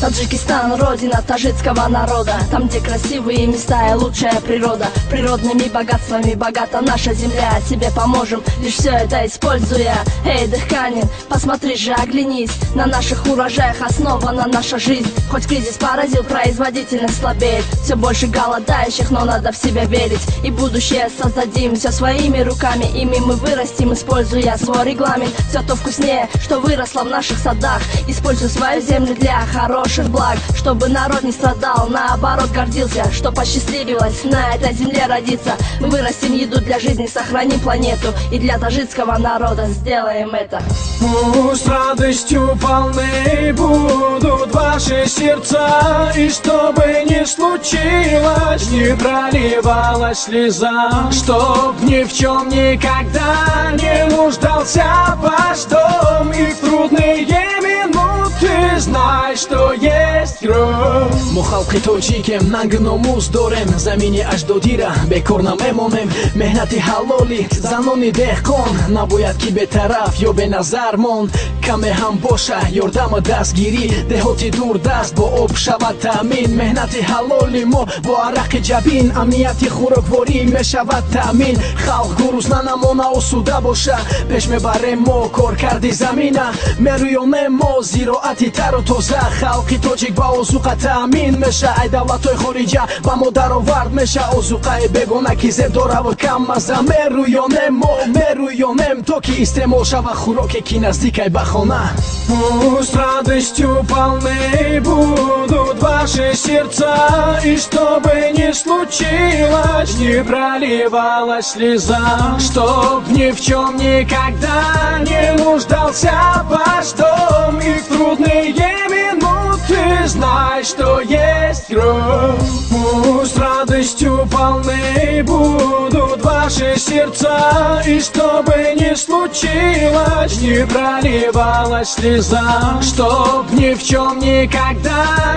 Таджикистан — родина таджикского народа. Там, где красивые места и лучшая природа. Природными богатствами богата наша земля. Себе поможем, лишь все это используя. Эй, дыханин, посмотри же, оглянись. На наших урожаях основана наша жизнь. Хоть кризис поразил, производительность слабеет. Все больше голодающих, но надо в себя верить. И будущее создадим все своими руками. Ими мы вырастим, используя свой регламент. Все то вкуснее, что выросло в наших садах. Используй свою землю для хороших благ, чтобы народ не страдал, наоборот гордился, что посчастливилось на этой земле родиться. Мы вырастим еду для жизни, сохраним планету, и для таджикского народа сделаем это. Пусть радостью полны будут ваши сердца, и что бы ни случилось, не проливалась слеза, чтоб ни в чем никогда не нуждался ваш дом, и в трудные минуты знай, что есть кровь. мо халқи тоҷикем нанг номуз дорем, замини аҷдодира бекор намемонем. Меҳнати ҳалоли занони деҳқон набояд ки бетараф ё беназар монд. Каме ҳам боша ёрдама дастгирӣ, деҳоти дурдаст бо об шавад таъмин. Меҳнати ҳалоли мо бо арақи ҷабин, амнияти хӯрокворӣ мешавад таъмин. халқ гурусна намона осуда боша, пеш мебарем мо коркарди замина. мерӯёнем мо зироати тару тоза, халқи тоҷик ба озуқа таъмин меша. ай давлатҳои хориҷа ба мо даровард меша, озуқаи бегона ки зеб дораву каммаза. мерӯёнем мо мерӯёнем то ки истеъмол шава хӯроке ки наздикай ба хона. Пусть радостью полны будут ваши сердца, и что бы ни случилось, не проливалась слеза, чтоб ни в чем никогда не нуждался ваш дом, и в трудные минуты знай, что есть кровь. Пусть радостью полны будут ваши сердца, и что бы ни случилось, не проливалась слеза, чтоб ни в чем никогда